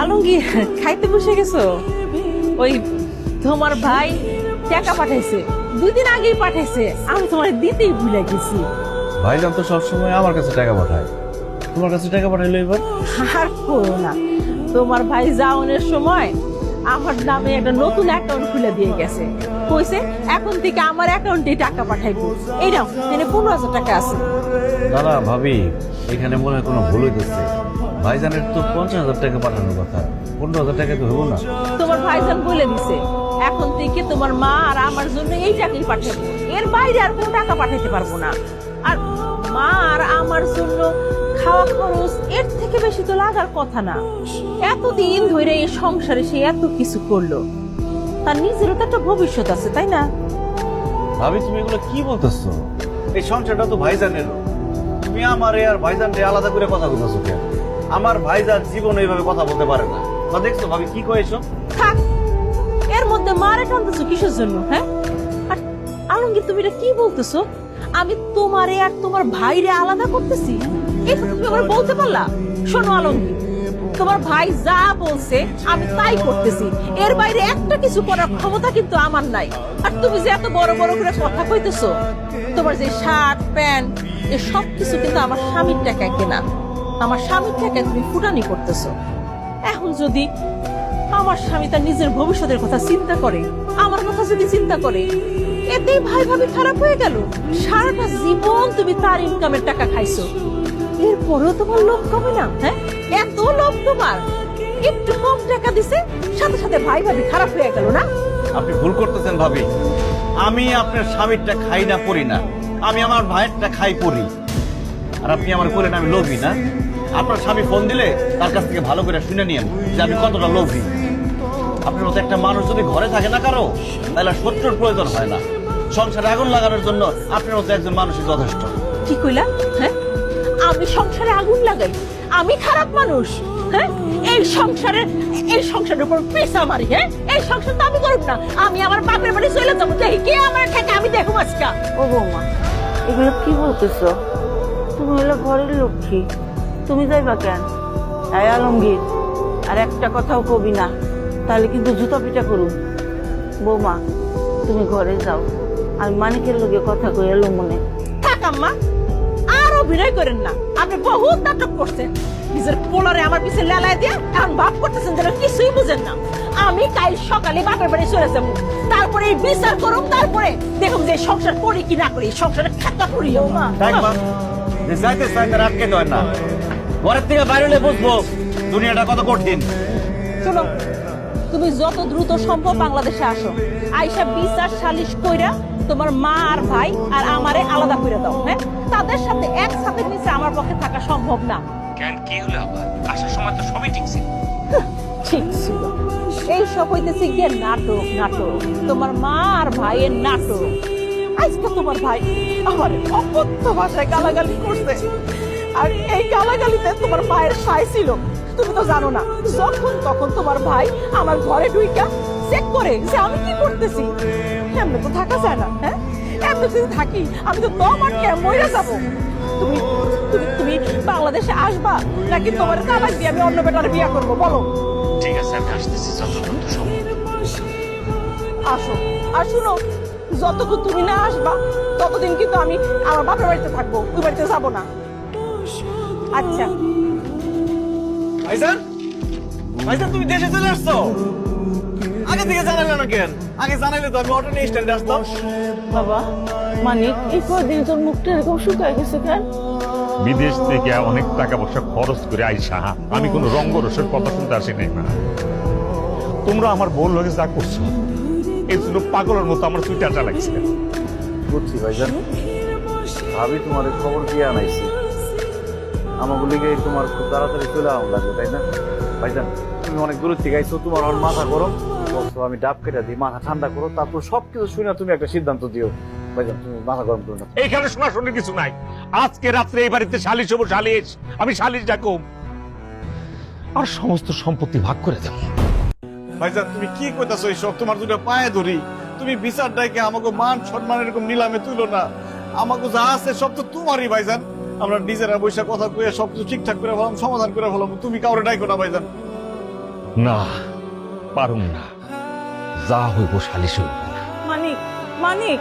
আলমগীর খাইতে বসে গেছো? ওই তোমার ভাই টাকা পাঠাইছে, 2 দিন আগেই পাঠাইছে, আমি তোমার দিতেই ভুলে গেছি। ভাইজান তো সবসময় আমার কাছে টাকা পাঠায়, তোমার কাছে টাকা পাঠাইলো এবার? আর করো না, তোমার ভাই যাওয়ানোর সময় আমার নামে একটা নতুন অ্যাকাউন্ট খুলে দিয়ে গেছে, কইছে এখন থেকে আমার অ্যাকাউন্টে টাকা পাঠাইবো। এই নাও, এখানে 15,000 টাকা আছে। না না ভাবি, এখানে মনে হয় কোনো ভুল হইতেছে। ভাইজানের তো 50,000 টাকা পাঠানোর কথা, 15,000 টাকা তো হবো না? তোমার ভাইজান বলে দিছে এখন থেকে তোমার মা আর আমার জন্য এই টাকাই পাঠাবো, এর বাইরে আর কোনো টাকা পাঠাইতে পারবো না। আর মা আর আমার জন্য খাওয়া খরচ এর থেকে বেশি তো লাগার কথা না। এতদিন ধরে এই সংসারে সে এত কিছু করলো, তার নিজেরও তো একটা ভবিষ্যৎ আছে, তাই না? ভাবি তুমি এগুলো কি বলতেছো? এই সংসারটা তো ভাইজানের, তুমি আমার আর ভাইজানকে আলাদা করে কথা বলতেছো কেন? আমার ভাইজান জীবনে এইভাবে কথা বলতে পারে না। বা দেখছো ভাবি কি কয়েছো? থাক, এর মধ্যে মারে টানতেছো কিসের জন্য? হ্যাঁ, আর আলমগীর তুমি এটা কি বলতেছো? আমি তোমারে আর তোমার ভাইরে আলাদা করতেছি, এটা তুমি আমার বলতে পারলা? শোনো আলমগীর, তোমার ভাই যা বলছে আমি তাই করতেছি, এর বাইরে একটা কিছু করার ক্ষমতা কিন্তু আমার নাই। আর তুমি যে এত বড় বড় করে কথা কইতেছো, তোমার যে শার্ট প্যান্ট এ সব কিছু কিন্তু আমার স্বামীর টাকায় কেনা, আমার স্বামীর টাকায় তুমি ফুটানি করতেছো। এখন যদি আমার স্বামী তার নিজের ভবিষ্যতের কথা চিন্তা করে, আমার কথা যদি চিন্তা করে, এতেই ভাই ভাবি খারাপ হয়ে গেল। সারাটা জীবন তুমি তার ইনকামের টাকা খাইছো, এরপরেও তোমার লোভ কমে না? হ্যাঁ, এত লোভ তোমার, একটু কম টাকা দিছে সাথে সাথে ভাই ভাবি খারাপ হয়ে গেল না? আপনি ভুল করতেছেন ভাবি, আমি আপনার স্বামীরটা খাই না পড়ি না, আমি আমার ভাইয়েরটা খাই পড়ি। আর আপনি আমার বলেন আমি লোভী না? আপনার স্বামী ফোন দিলে তার কাছ থেকে ভালো করে শুনে নিয়েন যে আমি কতটা লোভী। আপনার মতো একটা মানুষ যদি ঘরে থাকে না কারো, তাহলে শত্রুর প্রয়োজন হয় না। সংসারে আগুন লাগানোর জন্য আপনার মতো একজন মানুষই যথেষ্ট। কি কইলা? হ্যাঁ, আমি সংসারে আগুন লাগাই? আমি খারাপ মানুষ? হ্যাঁ, এই সংসারের উপর পেশা মারি? হ্যাঁ, এই সংসার তো আমি করব না, আমি আমার বাপের বাড়ি চলে যাবো, দেখি কে আমার থেকে আমি দেখবো আজকা। ও বৌমা, এগুলো কি বলতেছো? তুমি হলো ঘরের লক্ষ্মী, তুমি যাইবা কেন? এই আলমগীর, আর একটা কথাও কবি না, তাহলে কিন্তু জুতা পিটা করুন। বৌমা, তুমি ঘরে যাও, আর মানিকের লগে কথা কই এলো মনে। থাক আম্মা, আর অভিনয় করেন না, আপনি বহুত নাটক করছেন। নিজের পোলারে আমার পিছে লেলায় দিয়ে এখন ভাব করতেছেন যেন কিছুই বুঝেন না। আমি কাল সকালে বাপের বাড়ি চলে যাবো, তারপরে এই বিচার করুন, তারপরে দেখুন যে সংসার করি কি না করি, সংসারে খাতা করি। যে যাইতে চাই তার আটকে দেয় না, ঘরের থেকে বাইরে হলে বুঝবো দুনিয়াটা কত কঠিন। শোনো, তুমি যত দ্রুত সম্ভব বাংলাদেশে আসো, আইসা বিচার সালিশ কইরা তোমার মা আর ভাই আর আমারে আলাদা করে দাও। হ্যাঁ, তাদের সাথে একসাথে নিচে আমার পক্ষে থাকা সম্ভব না। কেন, কি হলো আবার? আসার সময় তো সবই ঠিক ছিল। ঠিক ছিল, এই সব হইতেছে গিয়ে নাটক। নাটক তোমার মা আর ভাইয়ের নাটক। আজকে তোমার ভাই আমার অকথ্য ভাষায় গালাগালি করছে, আর এই গালাগালিতে তোমার মায়ের সায় ছিল। তুমি তো জানো না, যখন তখন তোমার ভাই আমার ঘরে ঢুইকা চেক করে যে আমি কি করতেছি। এমনি তো থাকা যায় না। হ্যাঁ, এমনি যদি থাকি আমি তো দম আটকে মরে যাবো। তুমি তুমি তুমি বাংলাদেশে আসবা নাকি তোমার তালাক দিয়ে আমি অন্য বেটার বিয়ে করবো? বলো। ঠিক আছে, আমি আসতেছি যত দ্রুত সম্ভব। আসো, আর শুনো, যতক্ষণ তুমি না আসবা ততদিন কিন্তু আমি আমার বাপের বাড়িতে থাকবো, ওই বাড়িতে যাবো না। আচ্ছা ভাইজান, ভাইজান তুমি দেশে চলে আসছো? আগে থেকে জানালে না কেন? আগে জানাইলে তো আমি অটো নিয়ে স্ট্যান্ডে আসতাম। বাবা মানিক, এই কদিন তোর মুখটা এরকম শুকায় গেছে কেন? বিদেশ থেকে অনেক টাকা পয়সা খরচ করে আইসা আমি কোনো রঙ্গরসের কথা শুনতে আসি নাই। না, তোমরা আমার বোন লগে যা করছো এর জন্য পাগলের মতো আমার সুইটারটা লাগছে। বুঝছি ভাইজান, ভাবি তোমার খবর দিয়ে আনাইছি, আমাগুলিকে তোমার খুব তাড়াতাড়ি চলে আসাম লাগবে, তাই না? ভাইজান তুমি অনেক দূর থেকে আইছো, তোমার আমার মাথা গরম, আমি ডাব কেটে দিই, মাথা ঠান্ডা করো, তারপর সবকিছু শুনে তুমি একটা সিদ্ধান্ত দিও। ভাইজান তুমি মাথা গরম করো না। এইখানে শোনাশোনির কিছু নাই। আজকে রাত্রে এই বাড়িতে সালিশ হবো, সালিশ, আমি সালিশ ডাকুম আর সমস্ত সম্পত্তি ভাগ করে দেব। ভাইজান তুমি কি কইতাছো এইসব? তোমার দুটো পায়ে ধরি, তুমি বিচার ডাইকে আমাকে মান সম্মান এরকম নিলামে তুলো না। আমাকে যা আছে সব তো তোমারই ভাইজান, আমরা নিজেরা বৈশা কথা কয়ে সবকিছু ঠিকঠাক করে ফেলাম, সমাধান করে ফেলাম, তুমি কাউরে ডাইকো না ভাইজান। না পারুম না, যা হইব সালিশ হইব। মানিক, মানিক,